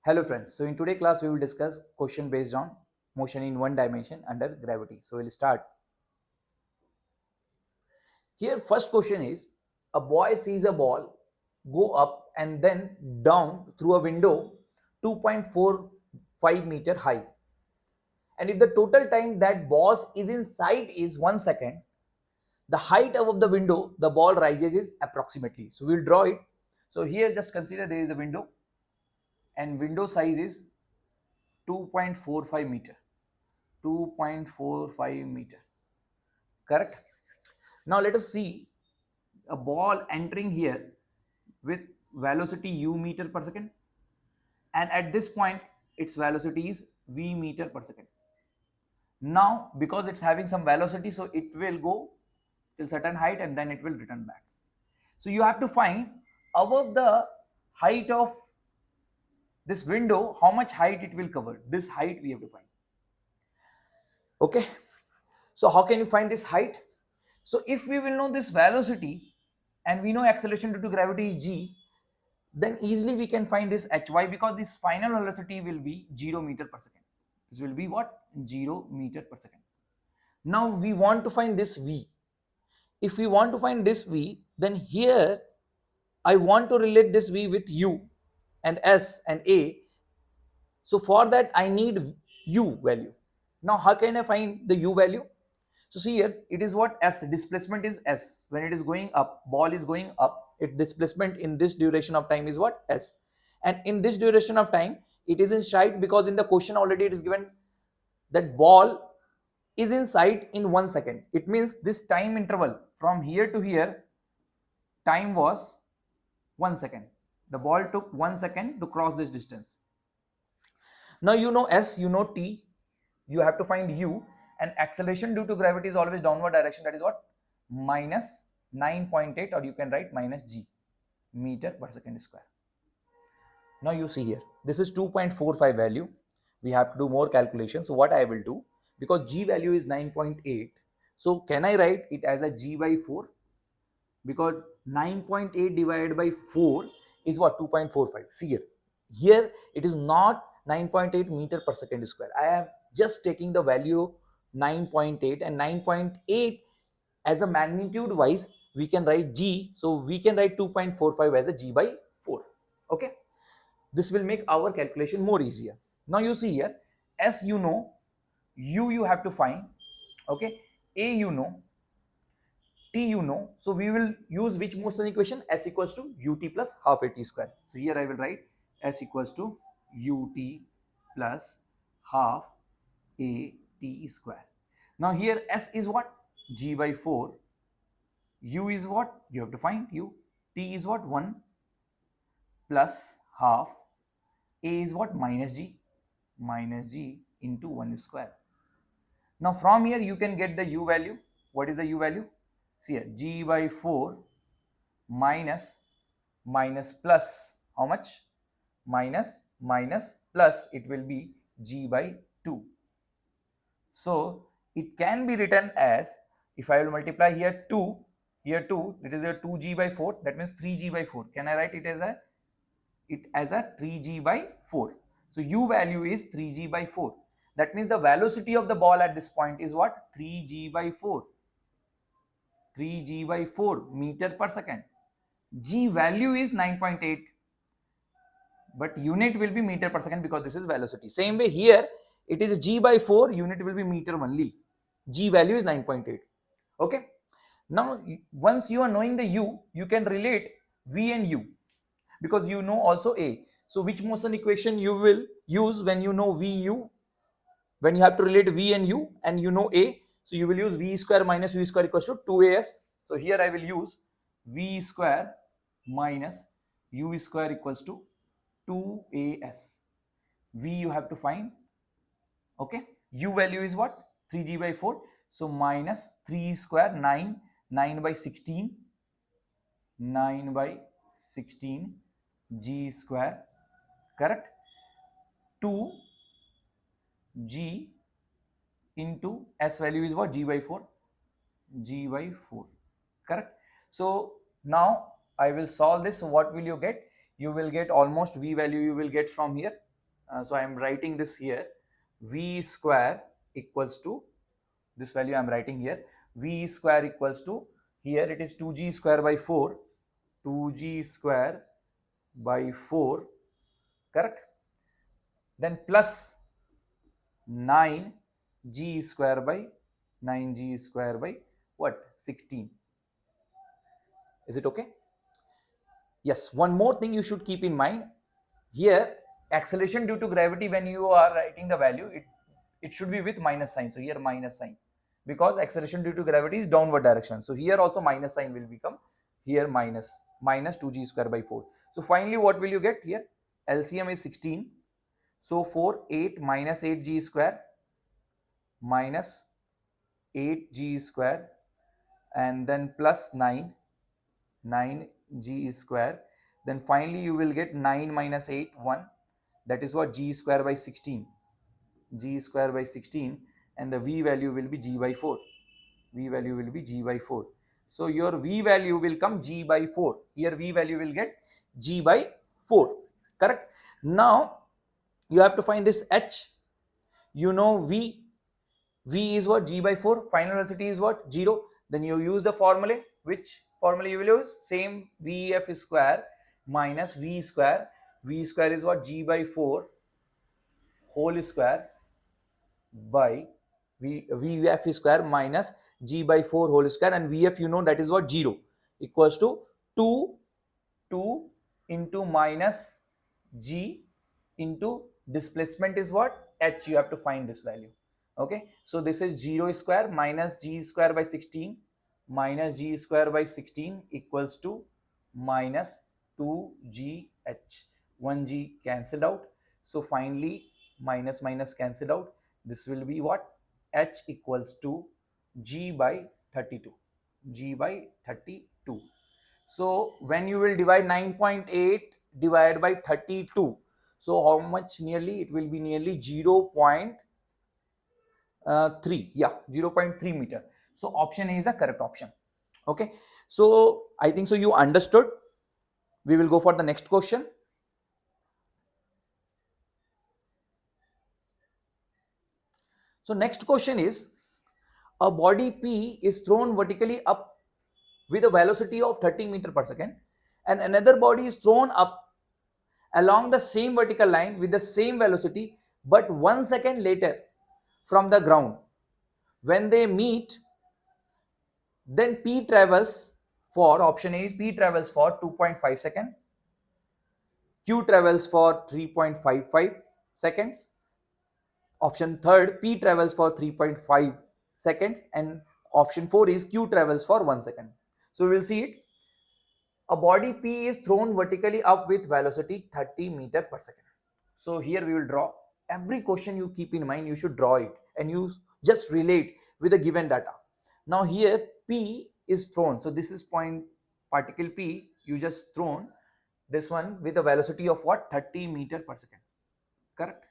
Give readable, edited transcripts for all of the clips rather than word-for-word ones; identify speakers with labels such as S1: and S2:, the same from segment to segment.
S1: Hello friends, so in today's class we will discuss question based on motion in one dimension under gravity. So we'll start. Here first question is, a boy sees a ball go up and then down through a window 2.45 meter high. And if the total time that ball is in sight is 1 second, the height above the window the ball rises is approximately. So we'll draw it. So here just consider there is a window and window size is 2.45 meter. 2.45 meter, correct? Now let us see a ball entering here with velocity u meter per second, and at this point its velocity is v meter per second. Now because it's having some velocity, so it will go till certain height and then it will return back. So you have to find above the height of this window how much height it will cover. This height we have to find. Okay, so how can you find this height? So if we will know this velocity and we know acceleration due to gravity is g, then easily we can find this hy, because this final velocity will be 0 meter per second. This will be what? 0 meter per second. Now we want to find this v. If we want to find this v, then here I want to relate this v with u and s and a. So for that I need u value. Now how can I find the u value? So see here, it is what? S. Displacement is S. When it is going up, ball is going up, its displacement in this duration of time is what? S. And in this duration of time, it is in sight, because in the question already it is given that ball is in sight in 1 second. It means this time interval from here to here, time was 1 second. The ball took 1 second to cross this distance. Now you know S, you know T, you have to find U, and acceleration due to gravity is always downward direction. That is what? Minus 9.8, or you can write minus g meter per second square. Now you see here, this is 2.45 value. We have to do more calculations. So what I will do, because g value is 9.8, so can I write it as a g by 4? Because 9.8 divided by 4 is what? 2.45. See here, here it is not 9.8 meter per second square. I am just taking the value 9.8, and 9.8 as a magnitude wise we can write g, so we can write 2.45 as a g by 4. Okay, this will make our calculation more easier. Now you see here, S you know, U you have to find, okay, A you know, T you know, so we will use which motion equation? S equals to ut plus half at square. So here I will write S equals to ut plus half a t square. Now here S is what? G by 4. U is what? You have to find U. T is what? 1 plus half. A is what? Minus G. Minus G into 1 square. Now from here you can get the U value. What is the U value? See here, G by 4 minus plus how much? Minus plus, it will be G by 2. So it can be written as, if I will multiply here 2, here 2, it is a 2g by 4, that means 3g by 4. Can I write it as a 3g by 4? So u value is 3g by 4. That means the velocity of the ball at this point is what? 3g by 4. 3g by 4 meter per second. G value is 9.8, but unit will be meter per second because this is velocity. Same way here, it is g by 4, unit will be meter only. G value is 9.8. Okay. Now once you are knowing the u, you can relate v and u, because you know also a. So which motion equation you will use when you know v, u? When you have to relate v and u and you know a, so you will use v square minus u square equals to 2as. So here I will use v square minus u square equals to 2as. V you have to find. Okay, u value is what? 3g by 4. So minus 3 square, 9 by 16, 9 by 16 g square, correct? 2 g into s value is what? G by 4, g by 4, correct? So now I will solve this. So what will you get? You will get almost v value you will get from here So I am writing this here. V square equals to this value I am writing here. V square equals to, here it is 2g square by 4. 2g square by 4, correct? Then plus 9g square by 9g square by what? 16. Is it okay? Yes. One more thing you should keep in mind here, acceleration due to gravity, when you are writing the value, it should be with minus sign. So here minus sign, because acceleration due to gravity is downward direction. So here also minus sign will become here minus 2g square by 4. So finally what will you get here? LCM is 16. So 4, 8 minus 8g square minus 8g square, and then plus 9g square. Then finally you will get 9 minus 8, 1. That is what? G square by 16. G square by 16, and the V value will be G by 4. V value will be G by 4. So your V value will come G by 4. Here V value will get G by 4. Correct? Now you have to find this H. You know V. V is what? G by 4. Final velocity is what? 0. Then you use the formula. Which formula you will use? Same, VF square minus V square. V square is what? G by 4 whole square by VF square minus G by 4 whole square, and VF you know that is what? 0, equals to 2 into minus G into displacement is what? H. You have to find this value. Okay, so this is 0 square minus G square by 16 minus G square by 16 equals to minus 2GH. 1G cancelled out. So finally minus minus cancelled out. This will be what? H equals to G by 32. G by 32. So when you will divide 9.8 divided by 32, so how much nearly? It will be nearly 0.3. Yeah, 0.3 meter. So option A is the correct option. Okay, so I think so you understood. We will go for the next question. So next question is, a body P is thrown vertically up with a velocity of 30 meter per second, and another body is thrown up along the same vertical line with the same velocity, but 1 second later from the ground. When they meet, then P travels for, option A is P travels for 2.5 seconds, Q travels for 3.55 seconds, option third, P travels for 3.5 seconds, and option 4 is Q travels for 1 second. So we will see it. A body P is thrown vertically up with velocity 30 meter per second. So here we will draw. Every question you keep in mind, you should draw it and you just relate with the given data. Now here P is thrown. So this is point particle P, you just thrown this one with a velocity of what? 30 meter per second. Correct?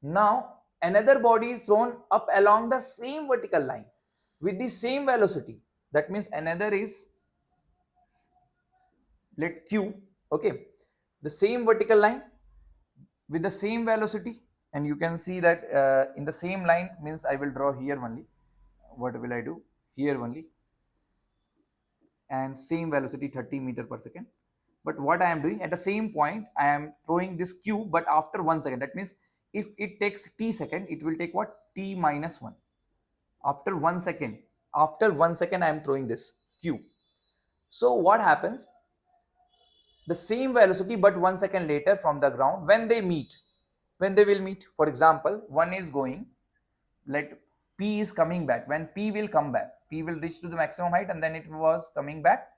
S1: Now another body is thrown up along the same vertical line with the same velocity. That means another is, let Q, okay, the same vertical line with the same velocity, and you can see that in the same line, means I will draw here only. What will I do? Here only, and same velocity 30 meter per second. But what I am doing, at the same point I am throwing this Q, but after 1 second. That means if it takes t second, it will take what? T minus 1. After 1 second, I am throwing this Q. So what happens? The same velocity but 1 second later from the ground, when they will meet. For example, one is going, let P is coming back. When P will come back, P will reach to the maximum height, and then it was coming back,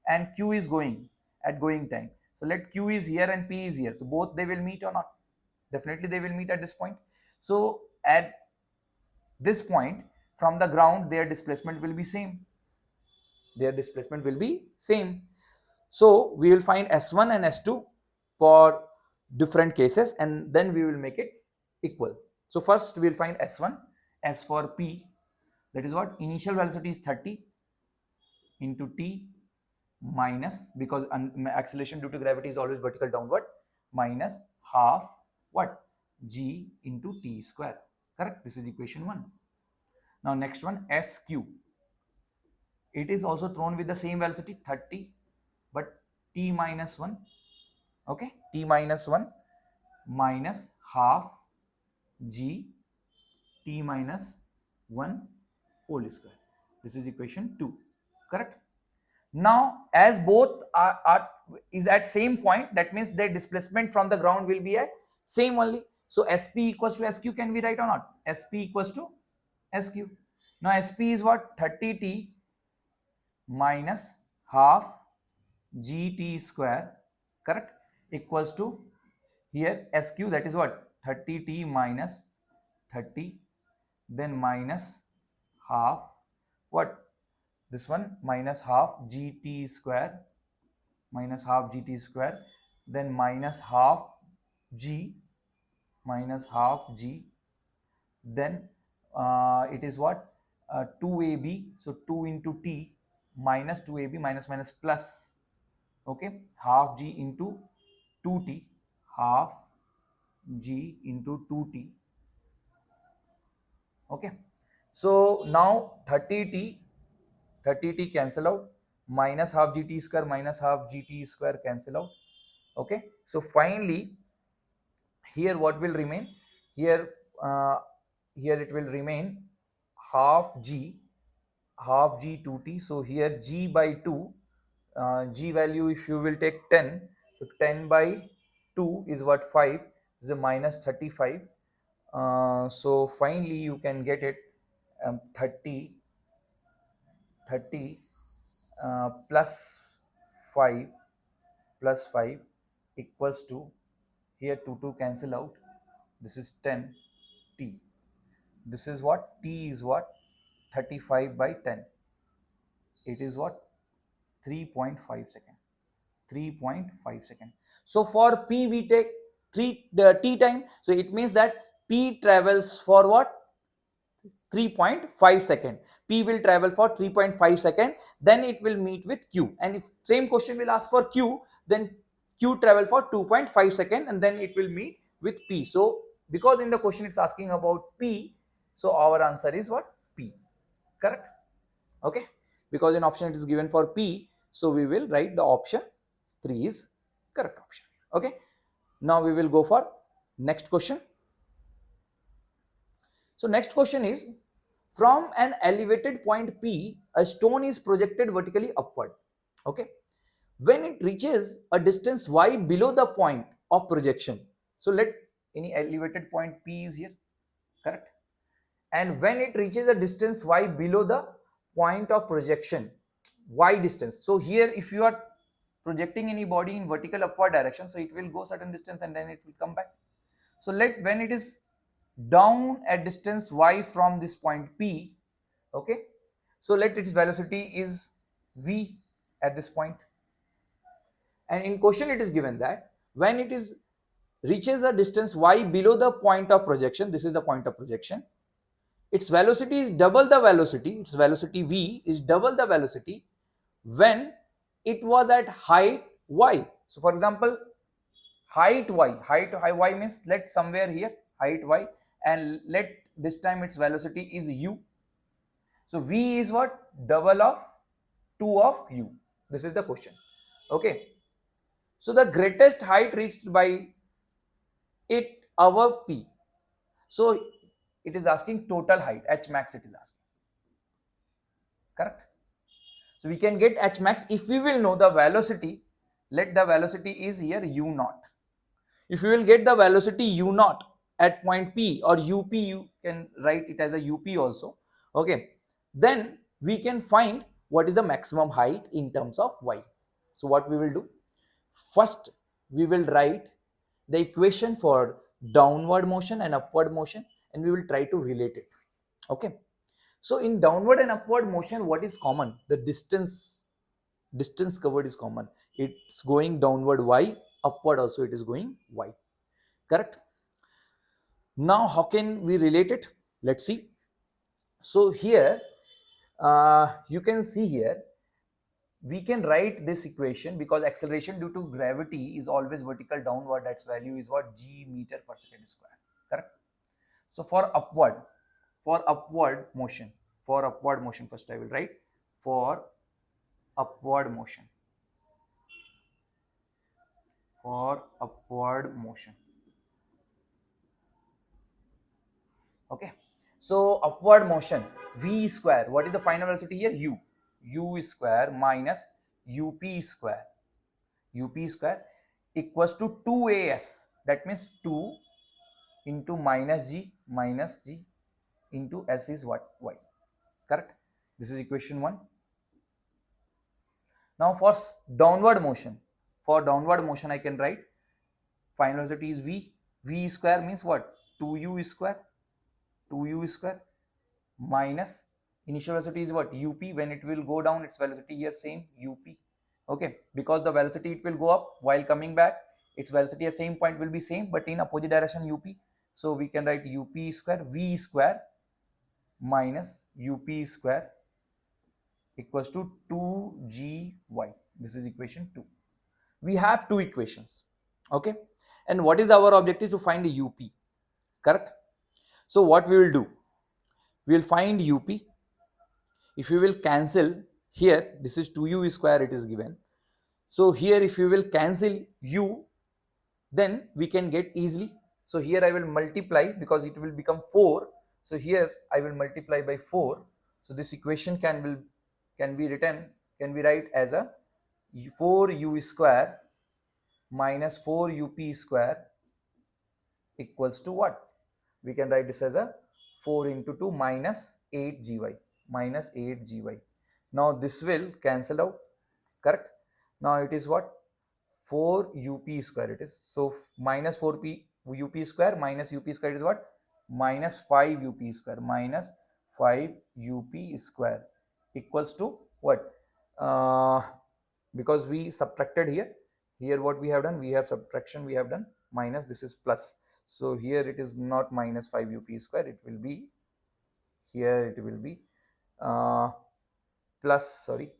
S1: and Q is going at going time. So let Q is here and P is here. So both they will meet or not? Definitely they will meet at this point. So at this point from the ground, their displacement will be same. So we will find S1 and S2 for different cases, and then we will make it equal. So first we will find S1. S for P, that is what? Initial velocity is 30 into T minus, because acceleration due to gravity is always vertical downward, minus half what? g into t square. Correct? This is equation 1. Now next one, sq. It is also thrown with the same velocity 30, but t minus 1. Okay, t minus 1 minus half g t minus 1 whole square. This is equation 2. Correct? Now as both are is at same point, that means their displacement from the ground will be at same only. So sp equals to sq can be right or not? Sp equals to sq. Now sp is what? 30t minus half gt square, correct, equals to here sq, that is what? 30t minus 30, then minus half what? This one minus half gt square, minus half gt square, then minus half g, minus half g, then it is what? 2ab, so 2 into t minus 2ab minus minus plus, okay, half g into 2t, half g into 2t. Okay, so now 30t cancel out, minus half gt square minus half gt square cancel out. Okay, so finally here what will remain? Here here it will remain half g 2t. So here g by 2, g value if you will take 10, so 10 by 2 is what? 5, is a minus 35. So finally you can get it 30 plus 5 equals to, here 2 cancel out, this is 10 t. This is what? T is what? 35 by 10. It is what? 3.5 second. 3.5 second. So for p we take t time. So it means that p travels for what? 3.5 second. P will travel for 3.5 second. Then it will meet with q. And if same question will ask for q, then q travel for 2.5 second, and then it will meet with p. So because in the question it's asking about p, so our answer is what? P. Correct? Okay, because in option it is given for p, so we will write the option 3 is correct option. Okay, now we will go for next question. So next question is, from an elevated point p, a stone is projected vertically upward. Okay, when it reaches a distance y below the point of projection, so let any elevated point p is here, correct, and when it reaches a distance y below the point of projection, y distance, so here if you are projecting any body in vertical upward direction, so it will go certain distance and then it will come back. So let when it is down at distance y from this point p, okay, so let its velocity is v at this point, and in question it is given that when it is reaches a distance y below the point of projection, this is the point of projection, its velocity is double the velocity, its velocity v is double the velocity when it was at height y. So for example, height y means let somewhere here height y, and let this time its velocity is u. So v is what? Double of 2 of u. This is the question. Okay, so the greatest height reached by it our p, so it is asking total height, h max it is asking, correct. So we can get h max if we will know the velocity. Let the velocity is here u naught. If you will get the velocity u naught at point p, or up, you can write it as a up also, okay, then we can find what is the maximum height in terms of y. So what we will do, first we will write the equation for downward motion and upward motion, and we will try to relate it. Okay, so in downward and upward motion, what is common? The distance covered is common. It's going downward y, upward also it is going y, correct. Now how can we relate it? Let's see. So here you can see here we can write this equation, because acceleration due to gravity is always vertical downward, its value is what? G meter per second square. correct? So for upward motion, first I will write for upward motion, okay. So upward motion, v square, what is the final velocity here? U square minus up square equals to 2as, that means 2 into minus g into s is what? Y, correct? This is equation 1. Now for downward motion, I can write final velocity is v square means what? 2u square minus initial velocity is what? Up. When it will go down, its velocity here same up, okay, because the velocity it will go up while coming back, its velocity at same point will be same, but in opposite direction up. So we can write up square v square minus up square equals to 2gy. This is equation 2. We have two equations, okay, and what is our objective? To find the up, correct? So what we will do, we will find up. If you will cancel here, this is 2u square, it is given. So here if you will cancel u, then we can get easily. So here I will multiply because it will become 4. So here I will multiply by 4. So this equation can be write as a 4u square minus 4up square equals to what? We can write this as a 4 into 2 minus 8gy. Now this will cancel out, correct? Now it is what? 4up square it is. So minus 4p up square minus up square is what? Minus 5up square, minus 5up square equals to what? Because we subtracted here what we have done? We have subtraction, we have done minus, this is plus. So here it is not minus 5up square, it will be here, it will be plus, sorry,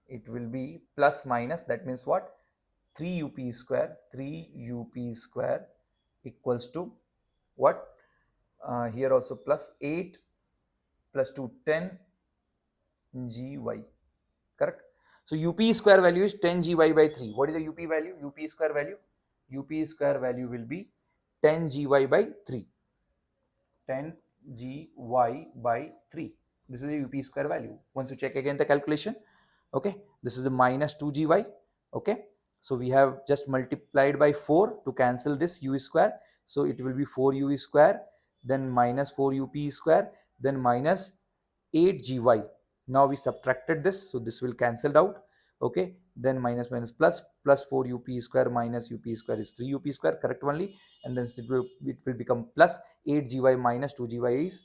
S1: it will be plus minus, that means what? 3up square equals to what? Here also plus 8 plus 2 10 gy, correct? So up square value is 10 gy by 3. What is the up value? Up square value will be 10 gy by 3. 10 gy by 3. This is the up square value. Once you check again the calculation, okay, this is a minus 2 gy, okay. So we have just multiplied by 4 to cancel this u square. So it will be 4u square, then minus 4up square, then minus 8gy. Now we subtracted this, so this will cancel out, okay. Then minus plus 4up square minus up square is 3up square, correct only. And then it will become plus 8gy minus 2gy is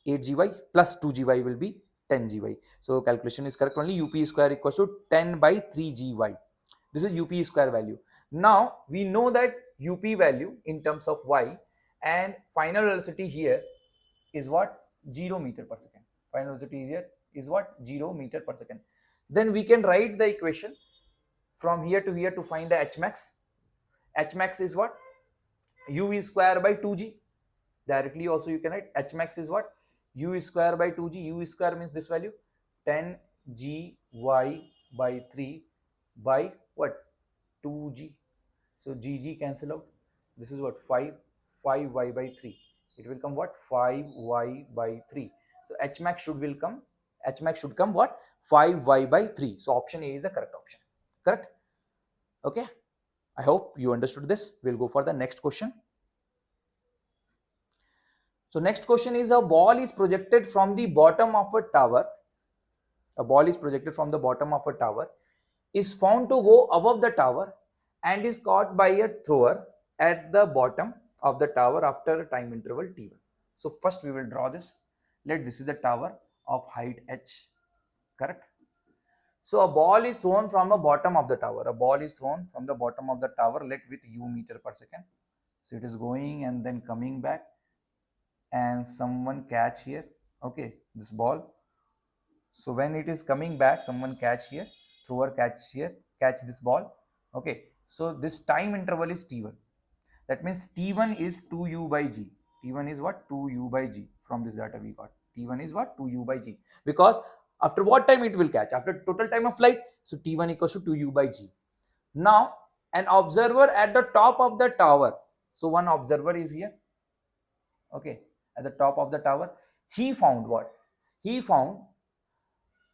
S1: 8gy plus 2gy will be 10gy. So calculation is correct only. Up square equals to 10 by 3gy. This is up square value. Now we know that up value in terms of y, and final velocity here is what? 0 meter per second. Final velocity here is what? 0 meter per second. Then we can write the equation from here to here to find the Hmax. Hmax is what? U square by 2g. Directly also you can write Hmax is what? U square by 2g. U square means this value 10 gy by 3 by what? 2g. So gg cancel out. This is what? 5y by 3. It will come what? 5y by 3. So Hmax should come what? 5y by 3. So option A is the correct option. Correct? Okay. I hope you understood this. We'll go for the next question. So next question is, a ball is projected from the bottom of a tower. Is found to go above the tower and is caught by a thrower at the bottom of the tower after a time interval t1. So first we will draw this. This is the tower of height h, correct? So a ball is thrown from the bottom of the tower. Let with u meter per second. So it is going and then coming back, and someone catch here, okay, this ball. So when it is coming back, someone catch here, thrower catch here, catch this ball, okay. So this time interval is t1. That means T1 is 2u by g. T1 is what? 2u by g. From this data we got. T1 is what? 2u by g. Because after what time it will catch? After total time of flight. So T1 equals to 2u by g. Now, an observer at the top of the tower. So one observer is here. Okay. At the top of the tower. He found what? He found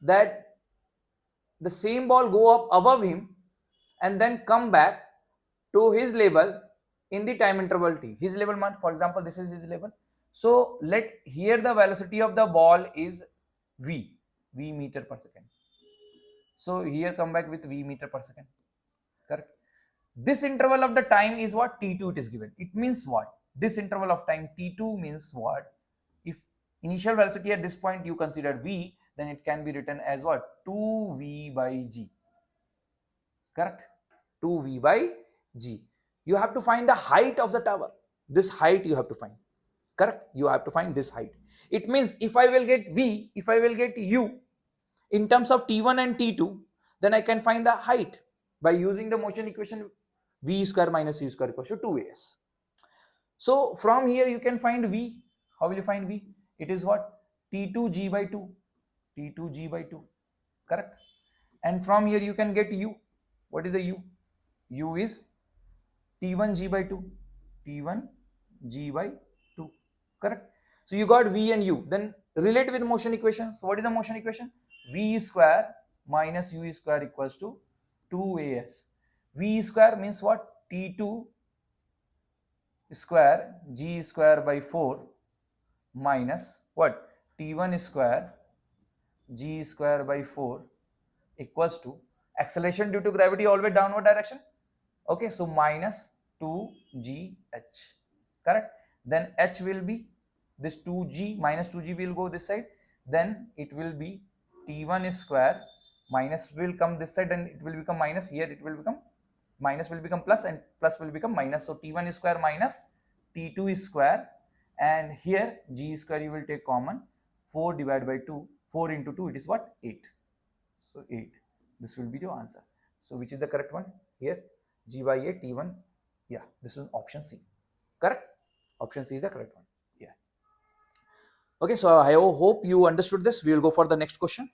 S1: that the same ball go up above him and then come back to his level in the time interval t. His level means, for example, this is his level. So let here the velocity of the ball is v meter per second. So here come back with v meter per second. Correct. This interval of the time is what? T2 it is given. It means what? This interval of time T2 means what? If initial velocity at this point you consider v, then it can be written as what? 2v by g. Correct? 2v by g. You have to find the height of the tower. This height you have to find. Correct? You have to find this height. It means if I will get v, if I will get u in terms of t1 and t2, then I can find the height by using the motion equation v square minus u square equals to 2as. So from here you can find v. How will you find v? It is what? T2g by 2. T2g by 2. Correct? And from here you can get u. What is the u? U is T1g by 2. T1g by 2. Correct? So you got v and u. Then relate with motion equation. So what is the motion equation? V square minus u square equals to 2as. V square means what? T2 square g square by 4 minus what? T1 square g square by 4 equals to acceleration due to gravity always downward direction. Okay, so minus 2gh. Correct? Then h will be this 2g, minus 2g will go this side. Then it will be T1 square, minus will come this side and it will become minus. Here it will become minus, will become plus, and plus will become minus. So T1 square minus T2 square, and here g square you will take common. 4 divided by 2, 4 into 2, it is what? 8. So 8. This will be your answer. So which is the correct one here? G by A T1. Yeah, this is option C. Correct? Option C is the correct one. Yeah. Okay, so I hope you understood this. We will go for the next question.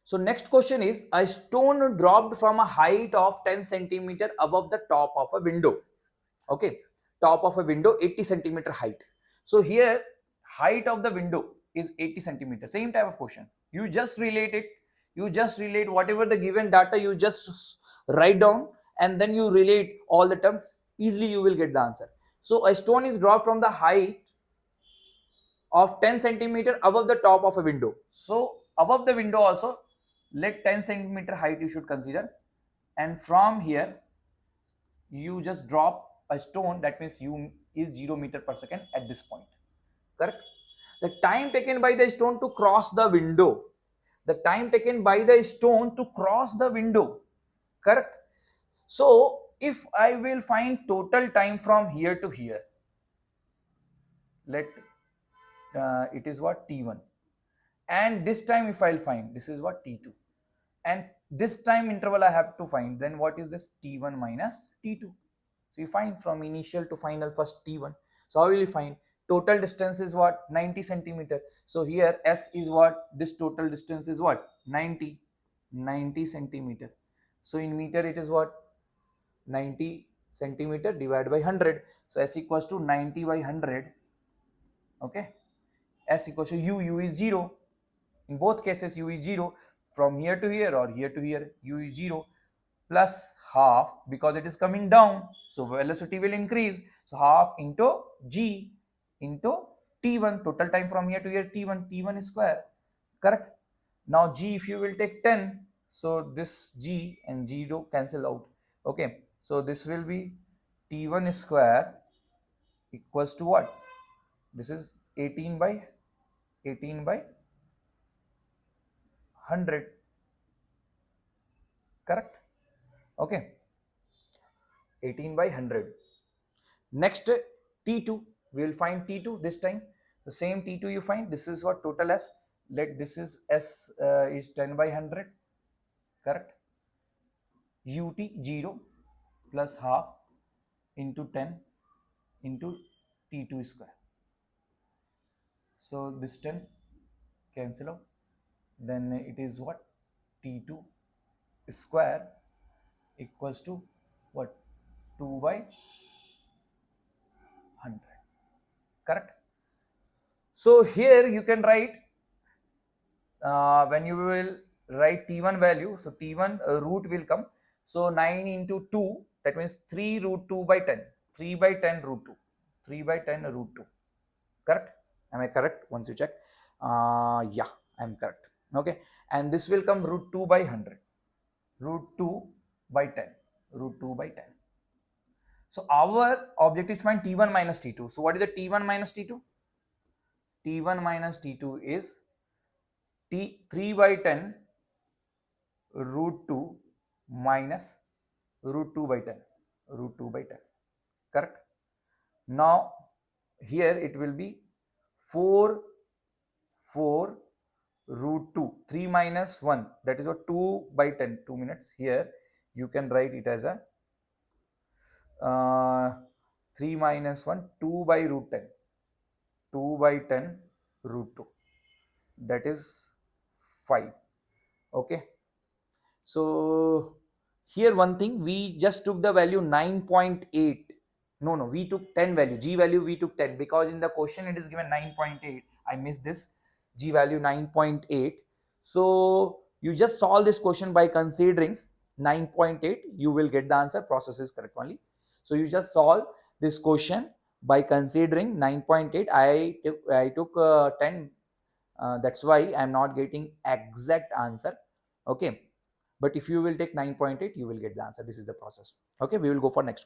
S1: So next question is, a stone dropped from a height of 10 centimeter above the top of a window. Okay, top of a window, 80 centimeter height. So here height of the window is 80 centimeter. Same type of question. You just relate it. You just relate whatever the given data, you just write down and then you relate all the terms. Easily you will get the answer. So a stone is dropped from the height of 10 centimeter above the top of a window. So above the window also, let 10 centimeter height you should consider. And from here, you just drop a stone, that means u is 0 meter per second at this point. Correct? The time taken by the stone to cross the window. The time taken by the stone to cross the window. Correct? So if I will find total time from here to here, let it is what? T1. And this time if I'll find, this is what? T2. And this time interval I have to find, then what is this? T1 minus T2. So you find from initial to final first T1. So how will you find? Total distance is what? 90 centimeter. So here S is what? This total distance is what? 90 centimeter. So in meter it is what? 90 centimeter divided by 100. So S equals to 90 by 100. Okay. S equals to U is 0. In both cases U is 0. From here to here or here to here, U is 0 plus half, because it is coming down. So velocity will increase. So half into G into T1. Total time from here to here, T1 is square. Correct? Now G, if you will take 10, so this G and 0 cancel out. Okay. So this will be T1 square equals to what? This is 18 by 100. Correct? Okay. 18 by 100. Next T2. We will find T2 this time. The same T2 you find. This is what? Total S. Let this is S is 10 by 100. Correct? UT 0 plus half. into 10 into T2 square. So this 10 cancel out. Then it is what? T2 square equals to what? 2 by 100. Correct? So here you can write when you will write T1 value, so T1 root will come. So 9 into 2, that means 3 root 2 by 10. 3 by 10 root 2. 3 by 10 root 2. Correct? Am I correct? Once you check. Yeah, I'm correct. Okay. And this will come root 2 by 100. Root 2 by 10. Root 2 by 10. So our objective is to find T1 minus T2. So what is the T1 minus T2? T1 minus T2 is T3 by 10 root 2 minus root 2 by 10. Root 2 by 10. Correct? Now here it will be 4 root 2. 3 minus 1, that is what, 2 by 10. 2 minutes. Here you can write it as a 3 minus 1, 2 by root 10. 2 by 10 root 2. That is 5. Okay. So here one thing, we just took the value 9.8. No, we took 10 value. G value we took 10 because in the question it is given 9.8. I missed this. G value 9.8. So you just solve this question by considering 9.8. You will get the answer. Process is correct only. So you just solve this question by considering 9.8. I took 10. That's why I'm not getting exact answer. Okay. But if you will take 9.8, you will get the answer. This is the process. Okay. We will go for next.